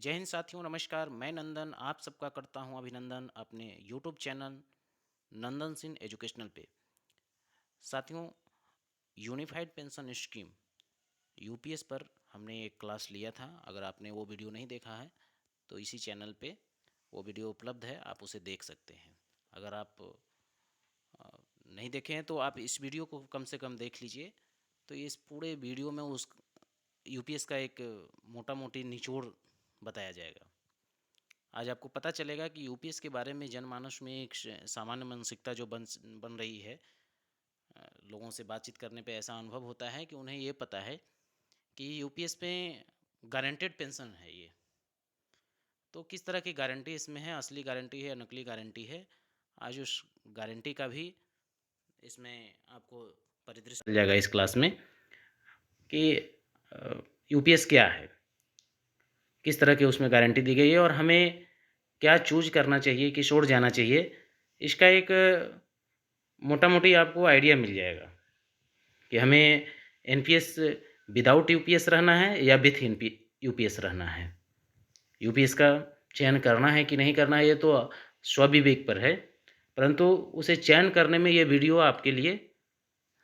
जय हिंद साथियों, नमस्कार। मैं नंदन आप सबका करता हूं अभिनंदन अपने YouTube channel Nandan Singh educational पे। साथियों, यूनिफाइड पेंशन स्कीम यूपीएस पर हमने एक क्लास लिया था। अगर आपने वो वीडियो नहीं देखा है तो इसी चैनल पे वो वीडियो उपलब्ध है, आप उसे देख सकते हैं। अगर आप नहीं देखे हैं तो आप इस वीडियो को कम से कम देख लीजिए। तो इस पूरे वीडियो में उस यूपीएस का एक मोटा मोटी निचोड़ बताया जाएगा। आज आपको पता चलेगा कि यूपीएस के बारे में जनमानस में एक सामान्य मानसिकता जो बन बन रही है। लोगों से बातचीत करने पे ऐसा अनुभव होता है कि उन्हें ये पता है कि यूपीएस में गारंटेड पेंशन है ये। तो किस तरह की गारंटी इसमें है, असली गारंटी है या नकली गारंटी है, आज उस गारंटी का भी इसमें आपको परिदृश्य मिल जाएगा इस क्लास में कि यूपीएस क्या है, किस तरह की उसमें गारंटी दी गई है और हमें क्या चूज करना चाहिए कि छोड़ जाना चाहिए। इसका एक मोटा मोटी आपको आइडिया मिल जाएगा कि हमें एनपीएस विदाउट यूपीएस रहना है या विथ यूपीएस रहना है। यूपीएस का चयन करना है कि नहीं करना है ये तो स्वविवेक पर है, परंतु उसे चयन करने में ये वीडियो आपके लिए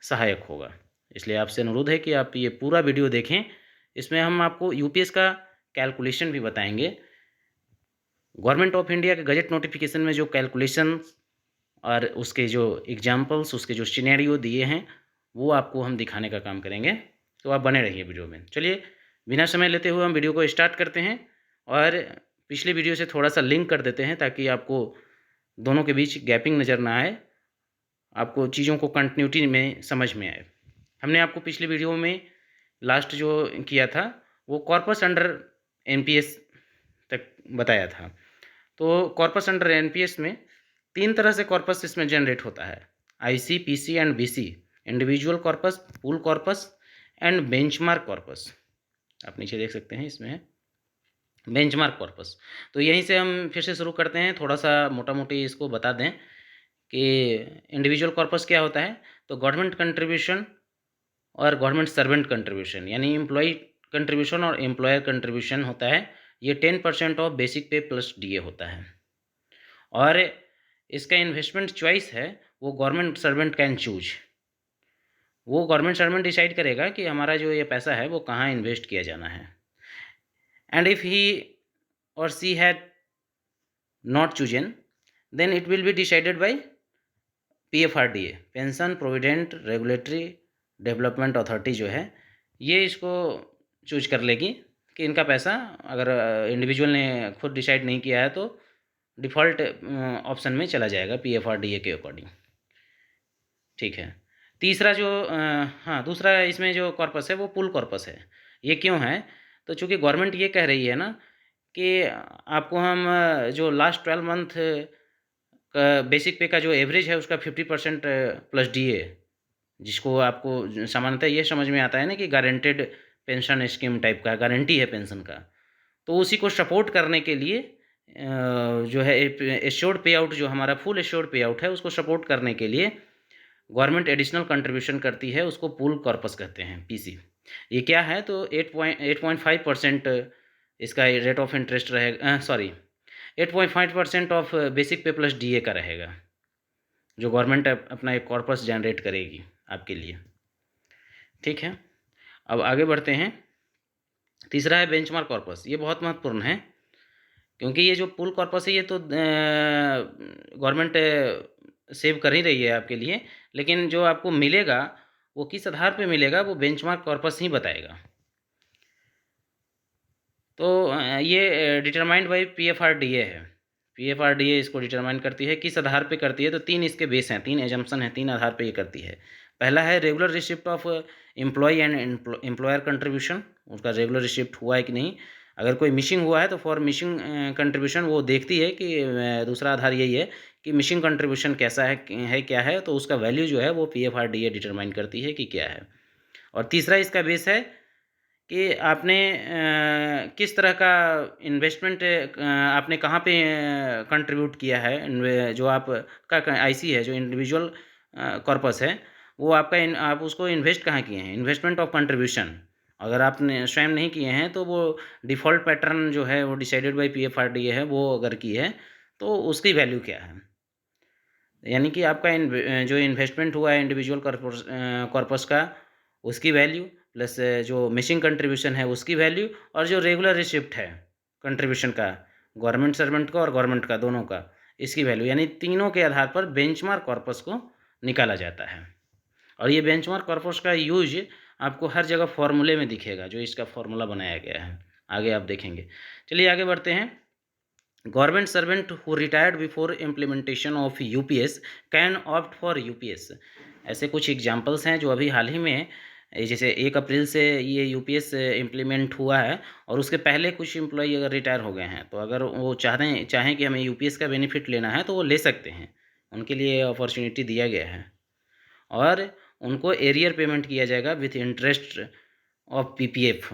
सहायक होगा। इसलिए आपसे अनुरोध है कि आप ये पूरा वीडियो देखें। इसमें हम आपको यूपीएस का कैलकुलेशन भी बताएंगे। गवर्नमेंट ऑफ इंडिया के गजट नोटिफिकेशन में जो कैलकुलेशन और उसके जो एग्जाम्पल्स, उसके जो सिनेरियो दिए हैं, वो आपको हम दिखाने का काम करेंगे। तो आप बने रहिए वीडियो में। चलिए, बिना समय लेते हुए हम वीडियो को स्टार्ट करते हैं और पिछले वीडियो से थोड़ा सा लिंक कर देते हैं ताकि आपको दोनों के बीच गैपिंग नज़र ना आए, आपको चीज़ों को कंटिन्यूटी में समझ में आए। हमने आपको पिछले वीडियो में लास्ट जो किया था वो कॉर्पस अंडर एनपीएस तक बताया था। तो कॉर्पस अंडर एनपीएस में तीन तरह से कॉर्पस इसमें जनरेट होता है: IC, PC and BC. Individual corpus, pool corpus and benchmark corpus. आप नीचे देख सकते हैं, इसमें है बेंचमार्क कॉर्पस। तो यहीं से हम फिर से शुरू करते हैं, थोड़ा सा मोटा मोटी इसको बता दें कि इंडिविजुअल कॉर्पस क्या होता है। तो गवर्नमेंट कंट्रीब्यूशन और गवर्नमेंट सर्वेंट कंट्रीब्यूशन, यानी एम्प्लॉय कंट्रीब्यूशन और एम्प्लॉयर कंट्रीब्यूशन होता है। ये 10% ऑफ बेसिक पे प्लस डीए होता है। और इसका इन्वेस्टमेंट चॉइस है वो गवर्नमेंट सर्वेंट कैन चूज। वो गवर्नमेंट सर्वेंट डिसाइड करेगा कि हमारा जो ये पैसा है वो कहाँ इन्वेस्ट किया जाना है। And if he or she had not chosen then it will be decided by PFRDA, pension provident regulatory development authority जो है, ये इसको चूज कर लेगी कि इनका पैसा, अगर इंडिविजुअल ने खुद डिसाइड नहीं किया है तो डिफ़ॉल्ट ऑप्शन में चला जाएगा पीएफआरडीए के अकॉर्डिंग। ठीक है। तीसरा जो हाँ, दूसरा इसमें जो कॉर्पस है वो पुल कॉर्पस है। ये क्यों है? तो चूँकि गवर्नमेंट ये कह रही है ना कि आपको हम जो लास्ट 12 मंथ का बेसिक पे का जो एवरेज है उसका 50% प्लस डीए, जिसको आपको सामान्यतः ये समझ में आता है ना कि गारंटेड पेंशन स्कीम टाइप का, गारंटी है पेंशन का। तो उसी को सपोर्ट करने के लिए जो है एश्योर्ड पे आउट, जो हमारा फुल एश्योर्ड पे आउट है, उसको सपोर्ट करने के लिए गवर्नमेंट एडिशनल कंट्रीब्यूशन करती है, उसको पूल कॉर्पस कहते हैं, पीसी। ये क्या है? तो 8.5% इसका रेट ऑफ इंटरेस्ट रहेगा, सॉरी 8.5% ऑफ बेसिक पे प्लस डीए का रहेगा, जो गवर्नमेंट अपना एक कॉर्पस जनरेट करेगी आपके लिए। ठीक है, अब आगे बढ़ते हैं। तीसरा है बेंचमार्क कॉर्पस। ये बहुत महत्वपूर्ण है क्योंकि ये जो पूल कॉर्पस है ये तो गवर्नमेंट सेव कर ही रही है आपके लिए, लेकिन जो आपको मिलेगा वो किस आधार पे मिलेगा वो बेंचमार्क कॉर्पस ही बताएगा। तो ये डिटरमाइंड बाई पीएफआरडीए है। पीएफआरडीए इसको डिटरमाइन करती है। किस आधार पे करती है? तो तीन इसके बेस हैं, तीन एजम्पशन हैं, तीन आधार पे ये करती है। पहला है regular receipt of employ and employer contribution, उसका रेगुलर रिसिप्ट हुआ है कि नहीं। अगर कोई मिसिंग हुआ है तो फॉर मिसिंग कंट्रीब्यूशन वो देखती है कि दूसरा आधार यही है कि मिसिंग कंट्रीब्यूशन कैसा है क्या है, तो उसका वैल्यू जो है वो पीएफआरडीए डिटरमाइन करती है कि क्या है। और तीसरा इसका बेस है कि आपने किस तरह का इन्वेस्टमेंट आपने कहाँ पे कंट्रीब्यूट किया है। जो आपका आईसी है, जो इंडिविजुअल कॉर्पस है, वो आपका आप उसको इन्वेस्ट कहाँ किए हैं, इन्वेस्टमेंट ऑफ कंट्रीब्यूशन। अगर आपने स्वयं नहीं किए हैं तो वो डिफ़ॉल्ट पैटर्न जो है वो डिसाइडेड बाय पीएफआरडीए है, वो अगर की है तो उसकी वैल्यू क्या है। यानी कि आपका जो इन्वेस्टमेंट हुआ है इंडिविजुअल कॉर्पस का, उसकी वैल्यू प्लस जो मिसिंग कंट्रीब्यूशन है उसकी वैल्यू, और जो रेगुलर रिसिप्ट है कंट्रीब्यूशन का, गवर्नमेंट सर्वेंट का और गवर्नमेंट का दोनों का, इसकी वैल्यू, यानी तीनों के आधार पर बेंचमार्क कॉर्पस को निकाला जाता है। और ये बेंचमार्क कॉर्पस का यूज आपको हर जगह फॉर्मूले में दिखेगा, जो इसका फॉर्मूला बनाया गया है, आगे आप देखेंगे। चलिए आगे बढ़ते हैं। Government servant who retired before implementation of UPS can opt for UPS. ऐसे कुछ एग्जांपल्स हैं जो अभी हाल ही में, जैसे 1 अप्रैल से ये यूपीएस इम्प्लीमेंट हुआ है, और उसके पहले कुछ एम्प्लॉई अगर रिटायर हो गए हैं, तो अगर वो चाहें कि हमें यूपीएस का बेनिफिट लेना है तो वो ले सकते हैं, उनके लिए अपॉर्चुनिटी दिया गया है। और उनको एरियर पेमेंट किया जाएगा विथ इंटरेस्ट ऑफ पीपीएफ।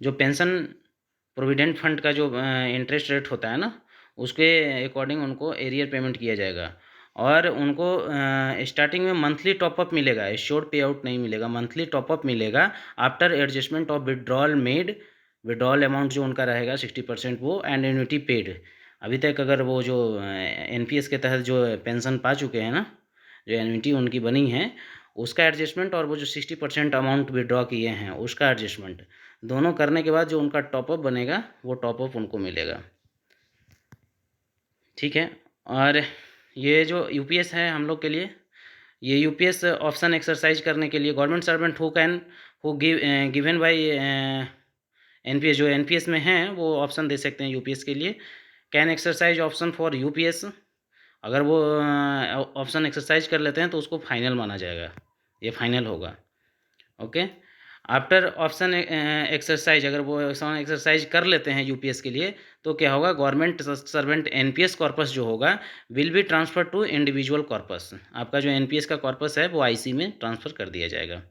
जो पेंशन प्रोविडेंट फंड का जो इंटरेस्ट रेट होता है ना, उसके अकॉर्डिंग उनको एरियर पेमेंट किया जाएगा। और उनको स्टार्टिंग में मंथली टॉपअप मिलेगा, एश्योर्ड पे आउट नहीं मिलेगा, मंथली टॉपअप मिलेगा after adjustment of withdrawal made. Withdrawal amount जो उनका रहेगा 60% वो, एंड एन्युटी पेड। अभी तक अगर वो जो एनपीएस के तहत जो पेंशन पा चुके हैं ना, जो एन्युटी उनकी बनी है, उसका एडजस्टमेंट, और वो जो 60% अमाउंट विड्रॉ किए हैं उसका एडजस्टमेंट, दोनों करने के बाद जो उनका टॉपअप बनेगा वो टॉपअप उनको मिलेगा। ठीक है। और ये जो यूपीएस है हम लोग के लिए, ये यूपीएस ऑप्शन एक्सरसाइज करने के लिए government servant who given by NPS, जो एनपीएस में हैं वो ऑप्शन दे सकते हैं यूपीएस के लिए। Can exercise option for UPS. अगर वो ऑप्शन एक्सरसाइज कर लेते हैं तो उसको फाइनल माना जाएगा, ये फाइनल होगा। ओके। आफ्टर ऑप्शन एक्सरसाइज, अगर वो ऑप्शन एक्सरसाइज कर लेते हैं यूपीएस के लिए, तो क्या होगा, गवर्नमेंट सर्वेंट एनपीएस कॉर्पस जो होगा will be transfer to individual corpus. आपका जो एनपीएस का कॉर्पस है वो आईसी में ट्रांसफ़र कर दिया जाएगा।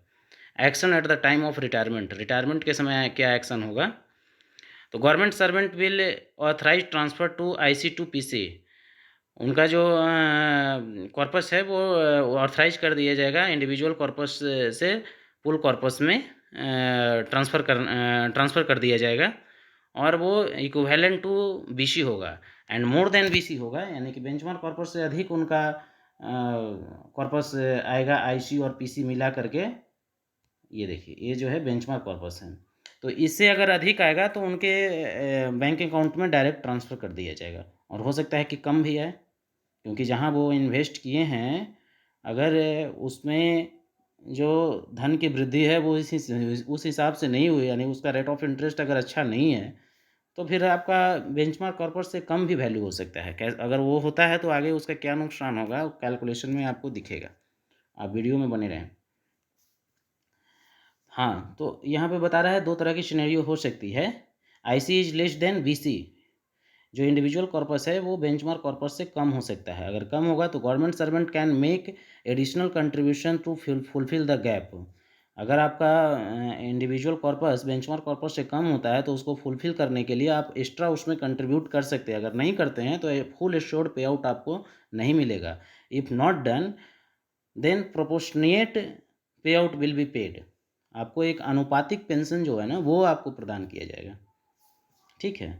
Action at the time of retirement, retirement के समय क्या एक्शन होगा, तो government servant will authorise transfer to IC to PC. उनका जो कॉर्पस है वो ऑथराइज कर दिया जाएगा इंडिविजुअल कॉर्पस से पुल कॉर्पस में ट्रांसफ़र कर दिया जाएगा, और वो इक्विवेलेंट टू बीसी होगा एंड मोर देन बीसी होगा, यानी कि बेंचमार्क कॉर्पस से अधिक उनका कॉर्पस आएगा आईसी और पीसी मिला करके। ये देखिए, ये जो है बेंचमार्क कॉर्पस है, तो इससे अगर अधिक आएगा तो उनके बैंक अकाउंट में डायरेक्ट ट्रांसफ़र कर दिया जाएगा। और हो सकता है कि कम भी आए, क्योंकि जहाँ वो इन्वेस्ट किए हैं, अगर उसमें जो धन की वृद्धि है वो उस हिसाब से नहीं हुई, यानी उसका रेट ऑफ इंटरेस्ट अगर अच्छा नहीं है, तो फिर आपका बेंचमार्क कॉर्पस से कम भी वैल्यू हो सकता है। अगर वो होता है तो आगे उसका क्या नुकसान होगा कैलकुलेशन में आपको दिखेगा, आप वीडियो में बने रहें। हाँ, तो यहाँ पे बता रहा है 2 तरह की सिनेरियो हो सकती है। IC is less then BC, जो इंडिविजुअल कॉर्पस है वो बेंचमार्क कॉर्पस से कम हो सकता है। अगर कम होगा तो government servant can make additional contribution to fulfil the gap. अगर आपका इंडिविजुअल कॉर्पस बेंचमार्क कॉर्पस से कम होता है तो उसको फुलफिल करने के लिए आप एक्स्ट्रा उसमें कंट्रीब्यूट कर सकते हैं। अगर नहीं करते हैं तो फुल एश्योर्ड पे आउट आपको नहीं मिलेगा। इफ़ नॉट डन देन प्रोपोर्शनिएट पे आउट विल बी पेड। आपको एक आनुपातिक पेंशन जो है ना वो आपको प्रदान किया जाएगा। ठीक है।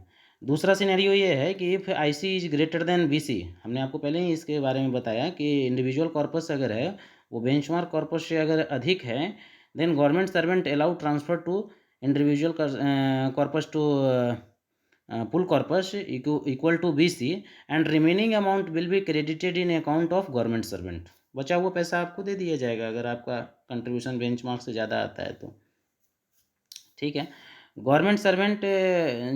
दूसरा सिनेरियो ये है कि if IC is greater than BC, हमने आपको पहले ही इसके बारे में बताया कि इंडिविजुअल कॉर्पस अगर है वो बेंचमार्क कॉर्पस से अगर अधिक है, then government servant allow transfer to individual corpus to pool corpus equal to BC and remaining amount will be credited in account of government servant. बचा हुआ पैसा आपको दे दिया जाएगा अगर आपका कंट्रीब्यूशन बेंचमार्क से ज़्यादा आता है तो। ठीक है। गवर्नमेंट सर्वेंट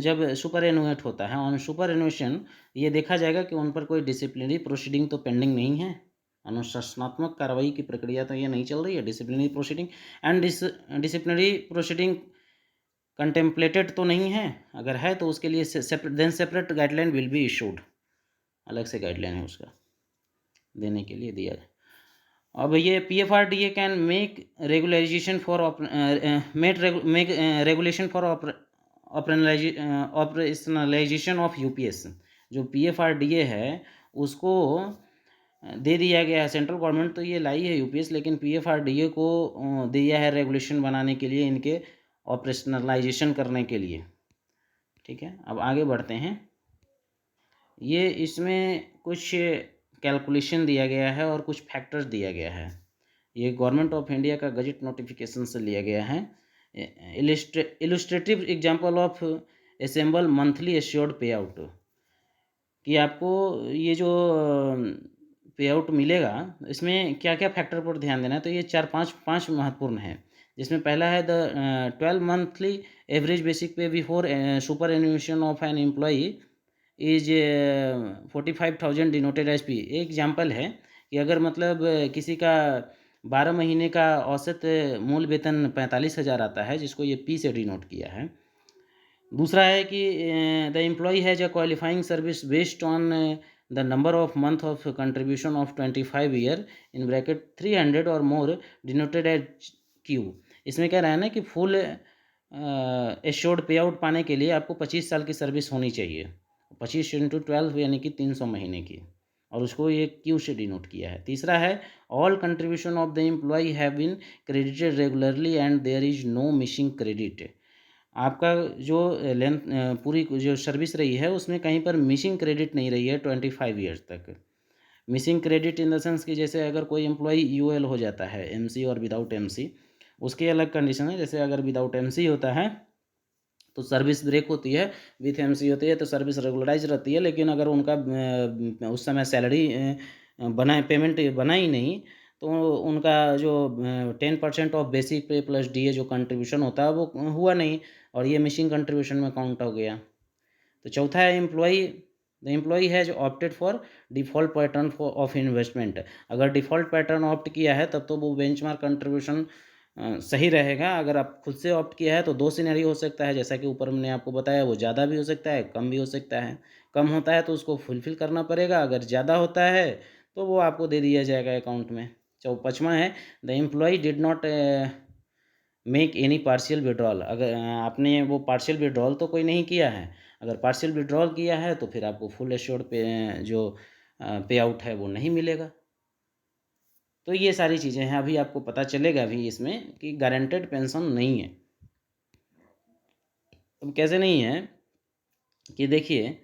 जब सुपर एनुएट होता है, ऑन सुपर एनुएशन ये देखा जाएगा कि उन पर कोई डिसिप्लिनरी प्रोसीडिंग तो पेंडिंग नहीं है, अनुशासनात्मक कार्रवाई की प्रक्रिया तो ये नहीं चल रही है, disciplinary proceeding and disciplinary proceeding contemplated तो नहीं है। अगर है तो उसके लिए separate guideline will be issued, अलग से गाइडलाइन है उसका देने के लिए दिया है। अब ये PFRDA can make regularisation for make regulation for operationalisation of UPS. जो पीएफआरडीए है उसको दे दिया गया है। सेंट्रल गवर्नमेंट तो ये लाई है यूपीएस, लेकिन पीएफआरडीए को दिया है रेगुलेशन बनाने के लिए, इनके ऑपरेशनलाइजेशन करने के लिए। ठीक है, अब आगे बढ़ते हैं। ये इसमें कुछ कैलकुलेशन दिया गया है और कुछ फैक्टर्स दिया गया है। ये गवर्नमेंट ऑफ इंडिया का गजट नोटिफिकेशन से लिया गया है। Illustrative example of assemble monthly assured पे आउट, कि आपको ये जो पे आउट मिलेगा, इसमें क्या क्या फैक्टर पर ध्यान देना है। तो ये पाँच महत्वपूर्ण है, जिसमें पहला है the 12 monthly average basic pay before superannuation of an employee is 45,000 denoted as P. एक एग्जाम्पल है कि अगर मतलब किसी का 12 महीने का औसत मूल वेतन 45,000 आता है, जिसको ये पी से डिनोट किया है। दूसरा है कि the employee has a qualifying service based on the number of month of contribution of 25 year in bracket 300 और मोर डिनोटेड एज क्यू। इसमें क्या रहना है कि फुल एश्योर्ड पे आउट पाने के लिए आपको 25 साल की सर्विस होनी चाहिए, 25 इंटू 12 यानी कि 300 महीने की, और उसको ये क्यू से डिनोट किया है। तीसरा है all contribution of the employee have been credited regularly and there is no missing credit. आपका जो लेंथ पूरी जो सर्विस रही है, उसमें कहीं पर मिसिंग क्रेडिट नहीं रही है 25 ईयर्स तक। Missing credit in the sense कि जैसे अगर कोई एम्प्लॉई यूएल हो जाता है, एमसी और विदाउट एमसी, उसकी अलग कंडीशन है। जैसे अगर विदाउट एमसी होता है तो सर्विस ब्रेक होती है, विथ एमसी होती है तो सर्विस रेगुलराइज रहती है। लेकिन अगर उनका उस समय सैलरी पेमेंट बना ही नहीं, तो उनका जो 10% ऑफ बेसिक पे प्लस डीए जो कंट्रीब्यूशन होता है वो हुआ नहीं, और ये मिसिंग कंट्रीब्यूशन में काउंट हो गया। तो चौथा है employee, the employee has opted for default pattern of investment. अगर डिफ़ॉल्ट पैटर्न ऑप्ट किया है तब तो वो बेंचमार्क कंट्रीब्यूशन सही रहेगा। अगर आप खुद से ऑप्ट किया है तो दो सिनेरियो हो सकता है, जैसा कि ऊपर मैंने आपको बताया, वो ज़्यादा भी हो सकता है, कम भी हो सकता है। कम होता है तो उसको फुलफिल करना पड़ेगा, अगर ज़्यादा होता है तो वो आपको दे दिया जाएगा अकाउंट में। पाँचवां है the employee did not make any partial withdrawal. अगर आपने वो पार्शियल विड्रॉल तो कोई नहीं किया है, अगर पार्शियल विड्रॉल किया है तो फिर आपको फुल एश्योर्ड पे जो पे आउट है वो नहीं मिलेगा। तो ये सारी चीज़ें हैं, अभी आपको पता चलेगा अभी इसमें कि गारंटेड पेंशन नहीं है। अब कैसे नहीं है कि देखिए,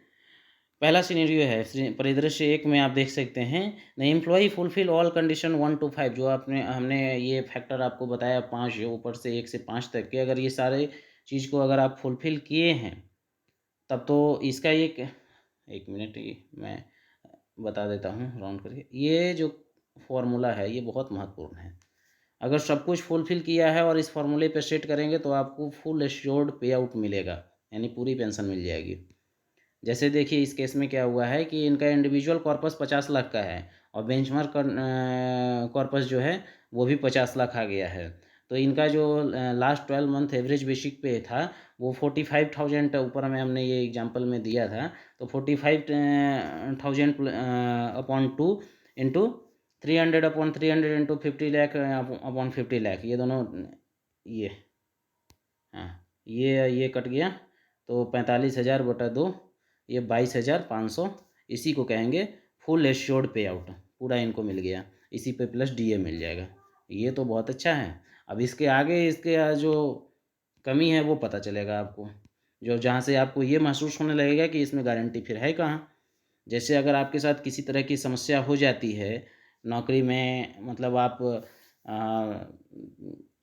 पहला सिनेरियो है परिदृश्य 1 में आप देख सकते हैं, the employee fulfil all condition 1 to 5, जो हमने ये फैक्टर आपको बताया 5 ऊपर से 1 से 5 तक के, अगर ये सारे चीज़ को अगर आप फुलफिल किए हैं तब तो इसका एक मिनट मैं बता देता हूँ राउंड करके। ये जो फॉर्मूला है ये बहुत महत्वपूर्ण है। अगर सब कुछ फुलफिल किया है और इस फॉर्मूले पे सेट करेंगे तो आपको फुल एश्योर्ड पे आउट मिलेगा, यानी पूरी पेंशन मिल जाएगी। जैसे देखिए इस केस में क्या हुआ है कि इनका इंडिविजुअल कॉर्पस 50 लाख का है और बेंचमार्क कॉर्पस जो है वो भी 50 लाख आ गया है। तो इनका जो लास्ट 12 मंथ एवरेज बेसिक पे था वो 45,000 ऊपर में हमने ये एग्जांपल में दिया था। तो 45,000 upon 2 into 300 upon 300 into 50 lakh upon 50 lakh, ये दोनों ये हाँ ये कट गया तो 45,000 बटा 2, ये 22,500, इसी को कहेंगे फुल एश्योर्ड पे आउट, पूरा इनको मिल गया, इसी पे प्लस डीए मिल जाएगा। ये तो बहुत अच्छा है। अब इसके आगे इसके जो कमी है वो पता चलेगा आपको, जो जहाँ से आपको ये महसूस होने लगेगा कि इसमें गारंटी फिर है कहाँ। जैसे अगर आपके साथ किसी तरह की समस्या हो जाती है नौकरी में, मतलब आप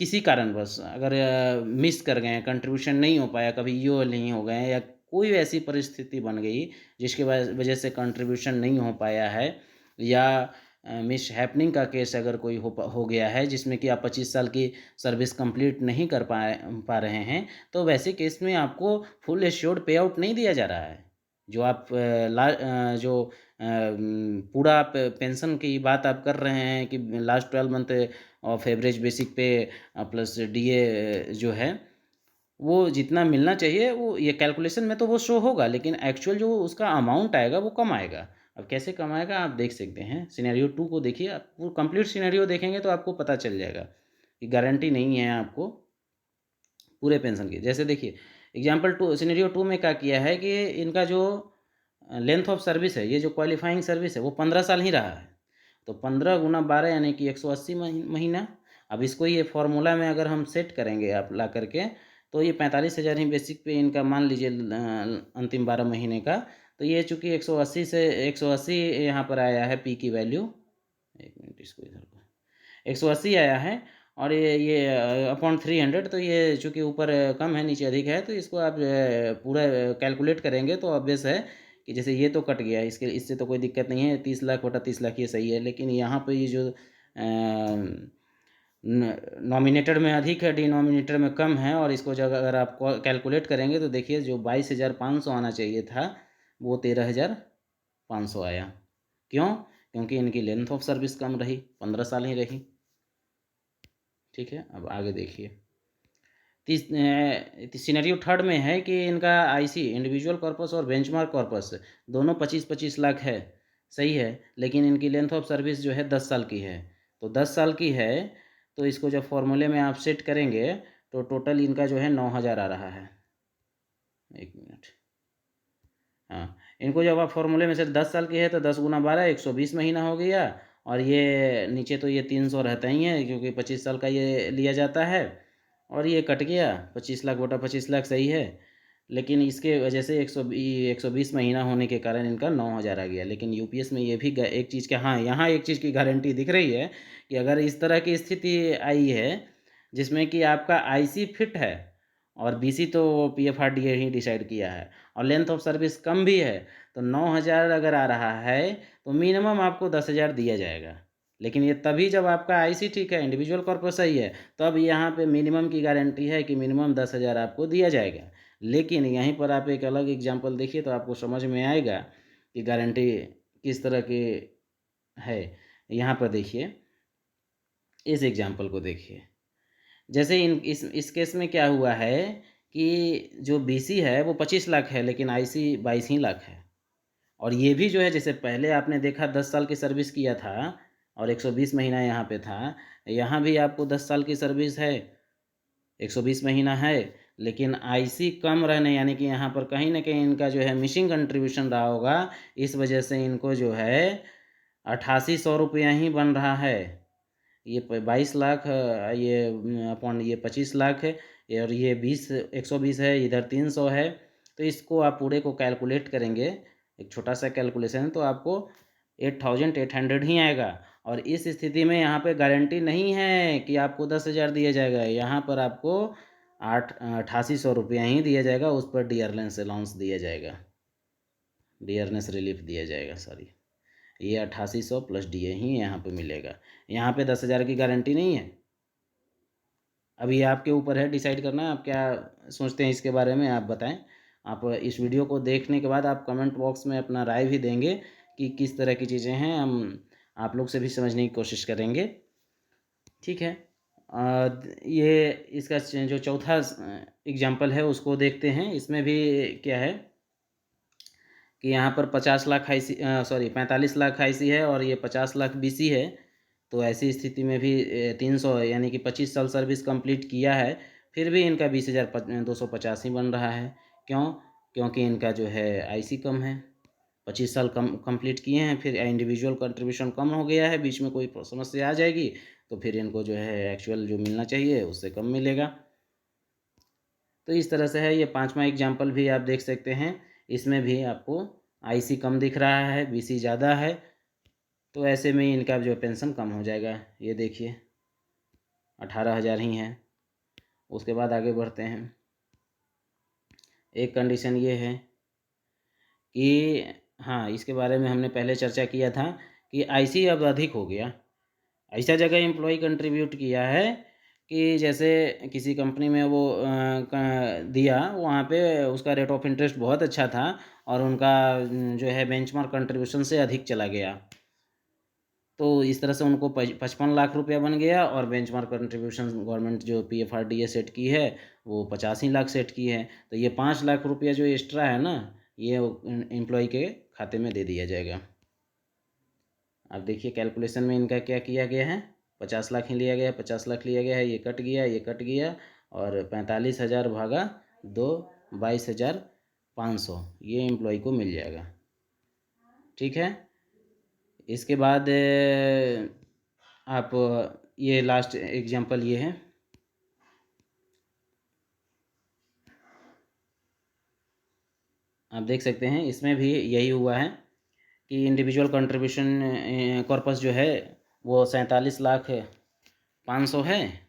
किसी कारणवश अगर मिस कर गए, कंट्रीब्यूशन नहीं हो पाया, कभी ईओ नहीं हो गए, या कोई ऐसी परिस्थिति बन गई जिसके वजह से कंट्रीब्यूशन नहीं हो पाया है, या मिस हैपनिंग का केस अगर कोई हो गया है जिसमें कि आप 25 साल की सर्विस कंप्लीट नहीं कर पा रहे हैं, तो वैसे केस में आपको फुल एश्योर्ड पे आउट नहीं दिया जा रहा है। जो आप पूरा आप पेंशन की बात आप कर रहे हैं कि last 12 month of average basic पे प्लस डीए जो है वो जितना मिलना चाहिए, वो ये कैलकुलेशन में तो वो शो होगा, लेकिन एक्चुअल जो उसका अमाउंट आएगा वो कम आएगा। अब कैसे कम आएगा आप देख सकते हैं, सिनेरियो 2 को देखिए, आप वो कंप्लीट सिनेरियो देखेंगे तो आपको पता चल जाएगा कि गारंटी नहीं है आपको पूरे पेंशन की। जैसे देखिए एग्जाम्पल 2 सिनेरियो 2 में क्या किया है कि इनका जो लेंथ ऑफ सर्विस है, ये जो क्वालिफाइंग सर्विस है वो 15 साल ही रहा है, तो 15 गुना 12 यानी कि 180 महीना। अब इसको ये फॉर्मूला में अगर हम सेट करेंगे आप ला करके, तो ये 45,000 ही बेसिक पे इनका मान लीजिए अंतिम 12 महीने का। तो ये चूँकि 180 से 180 यहाँ पर आया है पी की वैल्यू, एक मिनट इसको इधर को, 180 आया है, और ये अपॉन 300, तो ये चूँकि ऊपर कम है नीचे अधिक है, तो इसको आप पूरा कैलकुलेट करेंगे तो ऑब्वियस है कि जैसे ये तो कट गया, इसके इससे तो कोई दिक्कत नहीं है, 30 लाख बटा 30 लाख ये सही है। लेकिन यहाँ पे ये जो नॉमिनेटर में अधिक है, डिनोमिनेटर में कम है, और इसको जब अगर आप कैलकुलेट करेंगे तो देखिए जो 22,500 आना चाहिए था वो 13,500 आया। क्यों? क्योंकि इनकी लेंथ ऑफ सर्विस कम रही, 15 साल ही रही। ठीक है, अब आगे देखिए। सिनेरियो थर्ड में है कि इनका आईसी इंडिविजुअल कॉर्पस और बेंचमार्क कॉर्पस दोनों 25-25 लाख है, सही है, लेकिन इनकी लेंथ ऑफ सर्विस जो है 10 साल की है। तो 10 साल की है, तो इसको जब फॉर्मूले में आप सेट करेंगे तो टोटल इनका जो है 9,000 आ रहा है। एक मिनट, हाँ, इनको जब आप फॉर्मूले में से 10 साल की है तो 10 गुना 12 120 महीना हो गया, और ये नीचे तो ये 300 रहता ही है क्योंकि 25 साल का ये लिया जाता है, और ये कट गया 25 लाख बटा 25 लाख, सही है। लेकिन इसके वजह से 120 महीना होने के कारण इनका 9,000 आ गया। लेकिन यूपीएस में ये भी एक चीज़ का, हाँ, यहाँ एक चीज़ की गारंटी दिख रही है कि अगर इस तरह की स्थिति आई है जिसमें कि आपका आईसी फिट है और बीसी तो पीएफआरडीए ही डिसाइड किया है, और लेंथ ऑफ सर्विस कम भी है, तो 9,000 अगर आ रहा है तो मिनिमम आपको 10,000 दिया जाएगा। लेकिन ये तभी जब आपका आईसी ठीक है, इंडिविजुअल कॉर्पस सही है, तब यहाँ पे मिनिमम की गारंटी है कि मिनिमम 10,000 आपको दिया जाएगा। लेकिन यहीं पर आप एक अलग एग्जांपल देखिए तो आपको समझ में आएगा कि गारंटी किस तरह की है। यहाँ पर देखिए, इस एग्जांपल को देखिए। जैसे इस केस में क्या हुआ है कि जो बीसी है वो 25 लाख है, लेकिन आईसी 22 ही लाख है। और ये भी जो है, जैसे पहले आपने देखा 10 साल की सर्विस किया था और 120 महीना यहाँ पे था, यहाँ भी आपको 10 साल की सर्विस है, 120 महीना है, लेकिन आईसी कम रहने, यानी कि यहाँ पर कहीं ना कहीं इनका जो है मिसिंग कंट्रीब्यूशन रहा होगा, इस वजह से इनको जो है 8800 रुपया ही बन रहा है। ये 22 लाख, ये अपॉन ये 25 लाख है, और ये 120 है, इधर 300 है। तो इसको आप पूरे को कैलकुलेट करेंगे, एक छोटा सा कैलकुलेशन है, तो आपको 8,800 ही आएगा। और इस स्थिति में यहाँ पे गारंटी नहीं है कि आपको 10,000 दिया जाएगा, यहाँ पर आपको 8800 रुपया ही दिया जाएगा, उस पर डियरनेस अलाउंस दिया जाएगा, डियरनेस रिलीफ दिया जाएगा, सॉरी, ये 8800 प्लस डीए ही यहाँ पे मिलेगा। यहाँ पे 10,000 की गारंटी नहीं है। अब ये आपके ऊपर है डिसाइड करना, आप क्या सोचते हैं इसके बारे में, आप बताएं। आप इस वीडियो को देखने के बाद आप कमेंट बॉक्स में अपना राय भी देंगे कि किस तरह की चीज़ें हैं, हम आप लोग से भी समझने की कोशिश करेंगे। ठीक है, ये इसका जो चौथा एग्जाम्पल है उसको देखते हैं। इसमें भी क्या है कि यहाँ पर 50 lakh IC, sorry 45 lakh IC है और ये 50 लाख बीसी है। तो ऐसी स्थिति में भी 300 यानी कि 25 साल सर्विस कंप्लीट किया है, फिर भी इनका 20,250 ही बन रहा है। क्यों? क्योंकि इनका जो है आईसी कम है, 25 साल कंप्लीट किए हैं, फिर इंडिविजुअल कंट्रीब्यूशन कम हो गया है, बीच में कोई समस्या आ जाएगी तो फिर इनको जो है एक्चुअल जो मिलना चाहिए उससे कम मिलेगा। तो इस तरह से है। ये पांचवा एग्जाम्पल भी आप देख सकते हैं, इसमें भी आपको आईसी कम दिख रहा है, बीसी ज़्यादा है, तो ऐसे में इनका जो पेंशन कम हो जाएगा। ये देखिए 18,000 ही है। उसके बाद आगे बढ़ते हैं। एक कंडीशन ये है कि, हाँ, इसके बारे में हमने पहले चर्चा किया था कि आईसी अब अधिक हो गया। ऐसा जगह एम्प्लॉय कंट्रीब्यूट किया है कि जैसे किसी कंपनी में वो दिया, वहाँ पे उसका रेट ऑफ इंटरेस्ट बहुत अच्छा था और उनका जो है बेंचमार्क कंट्रीब्यूशन से अधिक चला गया, तो इस तरह से उनको 55 लाख रुपया बन गया, और बेंचमार्क कंट्रीब्यूशन गवर्नमेंट जो पीएफआरडीए सेट की है वो 85 लाख सेट की है। तो ये 5 लाख रुपया जो एक्स्ट्रा है ना, ये एम्प्लॉय के खाते में दे दिया जाएगा। अब देखिए कैलकुलेशन में इनका क्या किया गया है, 50 लाख ही लिया गया है, 50 लाख लिया गया है, ये कट गया, ये कट गया, और 45,000 भागा 2, 22,500 ये एम्प्लॉय को मिल जाएगा। ठीक है, इसके बाद आप ये लास्ट एग्जांपल ये है, आप देख सकते हैं इसमें भी यही हुआ है कि इंडिविजुअल कंट्रीब्यूशन कॉर्पस जो है वो 47,05,000 है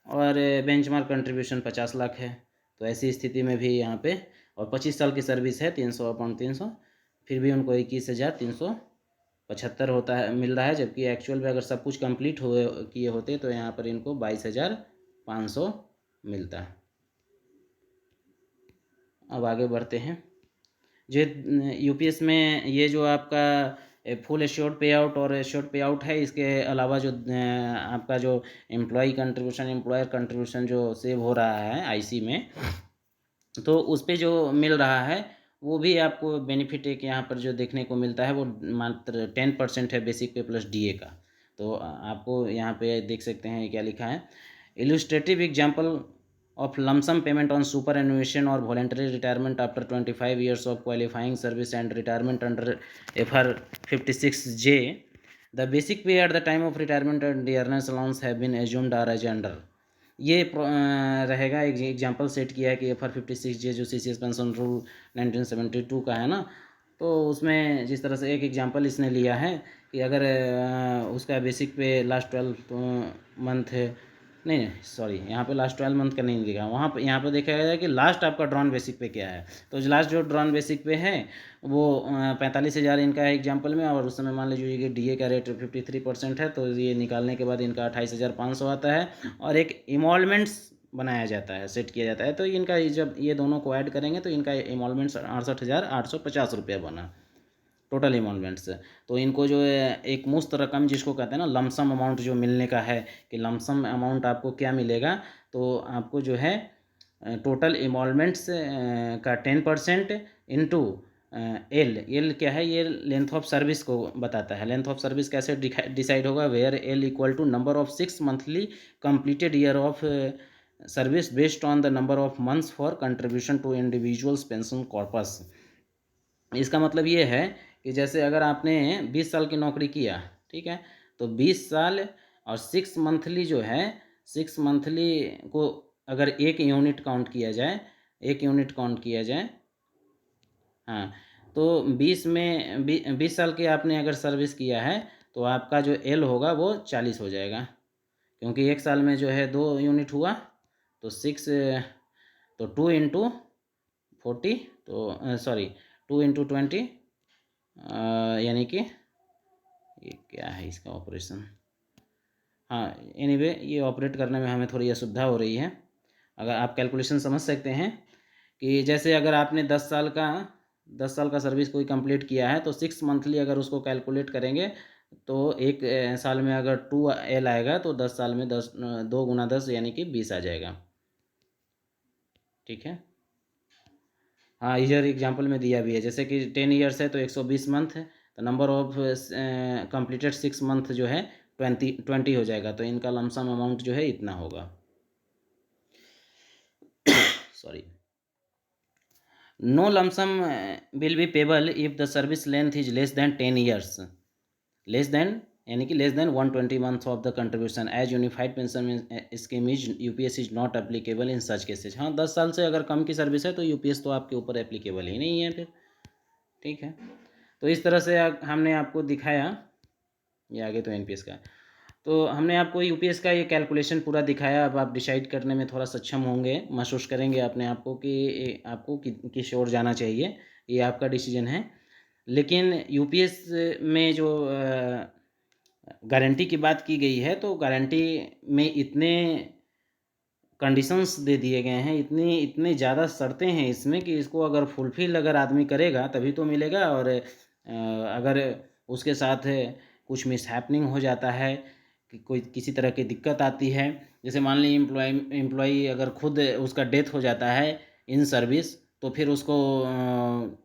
और बेंचमार्क कंट्रीब्यूशन 50 लाख है। तो ऐसी स्थिति में भी यहाँ पे, और 25 साल की सर्विस है 300/300, फिर भी उनको 21,375 होता है मिल रहा है, जबकि एक्चुअल में अगर सब कुछ कंप्लीट हुए किए होते तो यहाँ पर इनको 22,500 मिलता। अब आगे बढ़ते हैं। जो यूपीएस में ये जो आपका फुल एश्योर्ड पे आउट और एश्योर्ड पे आउट है, इसके अलावा जो आपका जो एम्प्लॉय कंट्रीब्यूशन, एम्प्लॉयर कंट्रीब्यूशन जो सेव हो रहा है आईसी में, तो उस पर जो मिल रहा है वो भी आपको बेनिफिट एक यहाँ पर जो देखने को मिलता है वो मात्र 10% है बेसिक पे प्लस डीए का। तो आपको यहाँ पे देख सकते हैं क्या लिखा है, illustrative example of lump sum payment on superannuation or voluntary retirement after 25 years of qualifying service and retirement under FR 56J. The basic pay at the time of retirement and the earners allowance have been assumed are as under. ये रहेगा एक example set किया है कि FR 56J जो CCS pension rule 1972 का है ना, तो उसमें जिस तरह से एक एग्जाम्पल इसने लिया है कि अगर उसका बेसिक पे लास्ट 12 मंथ नहीं सॉरी, यहाँ पे लास्ट 12 मंथ का नहीं दिखा, वहाँ पे यहाँ पे देखा गया कि लास्ट आपका ड्रॉन बेसिक पे क्या है। तो लास्ट जो ड्रॉन बेसिक पे है वो 45,000 इनका है एग्जाम्पल में, और उस समय मान लीजिए कि डीए का रेट 53% है, तो ये निकालने के बाद इनका 28,500 आता है, और एक इमॉल्वमेंट्स बनाया जाता है, सेट किया जाता है। तो इनका जब ये दोनों को ऐड करेंगे तो इनका इमॉल्वमेंट्स 68,850 रुपया बना टोटल इमॉल्वमेंट्स। तो इनको जो है एक मुश्त रकम जिसको कहते हैं ना लमसम अमाउंट जो मिलने का है, कि लमसम अमाउंट आपको क्या मिलेगा, तो आपको जो है टोटल इमॉल्वमेंट्स का 10% इंटू एल क्या है, ये लेंथ ऑफ सर्विस को बताता है। लेंथ ऑफ सर्विस कैसे डिसाइड होगा, where L equal to number of 6 monthly completed year of service based on the number of months for contribution to individual's pension corpus. इसका मतलब ये है कि जैसे अगर आपने 20 साल की नौकरी किया, ठीक है, तो 20 साल और 6 मंथली जो है, 6 मंथली को अगर एक यूनिट काउंट किया जाए, एक यूनिट काउंट किया जाए, हाँ, तो 20 साल की आपने अगर सर्विस किया है तो आपका जो एल होगा वो 40 हो जाएगा, क्योंकि एक साल में जो है 2 यूनिट हुआ, तो 6 तो 2 इंटू 40, तो सॉरी 2 इंटू 20, यानी कि ये क्या है इसका ऑपरेशन, हाँ एनीवे ये ऑपरेट करने में हमें थोड़ी असुविधा हो रही है। अगर आप कैलकुलेशन समझ सकते हैं कि जैसे अगर आपने 10 साल का सर्विस कोई कंप्लीट किया है, तो 6 मंथली अगर उसको कैलकुलेट करेंगे तो एक साल में अगर 2L आएगा, तो 10 साल में 2 गुना 10 यानी कि 20 आ जाएगा, ठीक है। हाँ, इधर एग्जाम्पल में दिया भी है, जैसे कि 10 ईयर्स है तो 120 मंथ है, तो नंबर ऑफ कंप्लीटेड 6 मंथ जो है 20 हो जाएगा, तो इनका लमसम अमाउंट जो है इतना होगा। Sorry, no lump sum will be payable if the service length is less than 10 years, less than यानी कि less than 120 months of the contribution as unified pension scheme is UPS is not applicable in such cases. हाँ, 10 साल से अगर कम की service है तो UPS तो आपके ऊपर एप्लीकेबल ही नहीं है फिर, ठीक है। तो इस तरह से हमने आपको दिखाया, ये आगे तो एनपीएस का, तो हमने आपको यूपीएस का ये कैलकुलेशन पूरा दिखाया। अब आप डिसाइड करने में थोड़ा सक्षम होंगे, महसूस करेंगे अपने आप को कि आपको किस ओर जाना चाहिए, ये आपका डिसीजन है। लेकिन यूपीएस में जो गारंटी की बात की गई है, तो गारंटी में इतने कंडीशंस दे दिए गए हैं, इतने ज़्यादा शर्तें हैं इसमें कि इसको अगर फुलफिल अगर आदमी करेगा तभी तो मिलेगा, और अगर उसके साथ कुछ मिसहैपनिंग हो जाता है कि कोई किसी तरह की दिक्कत आती है, जैसे मान लीजिए एम्प्लॉई अगर खुद उसका डेथ हो जाता है इन सर्विस, तो फिर उसको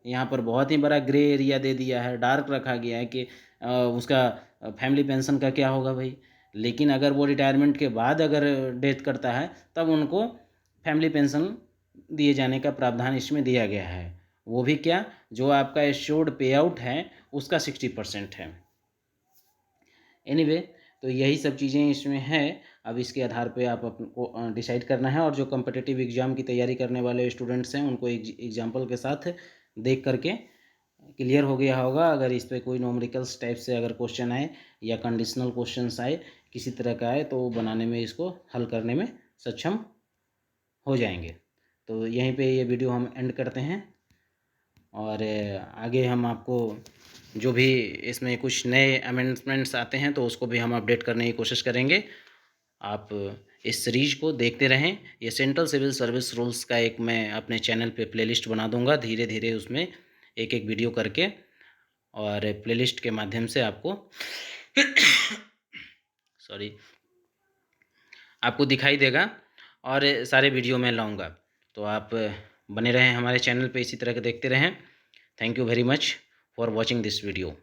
यहाँ पर बहुत ही बड़ा ग्रे एरिया दे दिया है, डार्क रखा गया है कि उसका फैमिली पेंशन का क्या होगा भाई। लेकिन अगर वो रिटायरमेंट के बाद अगर डेथ करता है तब उनको फैमिली पेंशन दिए जाने का प्रावधान इसमें दिया गया है। वो भी क्या, जो आपका एश्योर्ड पे आउट है उसका 60% है, एनीवे तो यही सब चीज़ें इसमें हैं। अब इसके आधार पे आप आपको डिसाइड करना है, और जो कॉम्पिटिटिव एग्ज़ाम की तैयारी करने वाले स्टूडेंट्स हैं उनको एग्जाम्पल के साथ देख करके क्लियर हो गया होगा। अगर इस पे कोई न्यूमेरिकल्स टाइप से अगर क्वेश्चन आए या कंडीशनल क्वेश्चंस आए, किसी तरह का आए, तो बनाने में, इसको हल करने में सक्षम हो जाएंगे। तो यहीं पे ये वीडियो हम एंड करते हैं, और आगे हम आपको जो भी इसमें कुछ नए अमेंडमेंट्स आते हैं तो उसको भी हम अपडेट करने की कोशिश करेंगे। आप इस सीरीज को देखते रहें। ये सेंट्रल सिविल सर्विस रूल्स का एक मैं अपने चैनल पे प्लेलिस्ट बना दूंगा धीरे धीरे, उसमें एक एक वीडियो करके, और प्लेलिस्ट के माध्यम से आपको सॉरी आपको दिखाई देगा, और सारे वीडियो मैं लाऊंगा। तो आप बने रहें हमारे चैनल पे, इसी तरह के देखते रहें। Thank you very much for watching this video.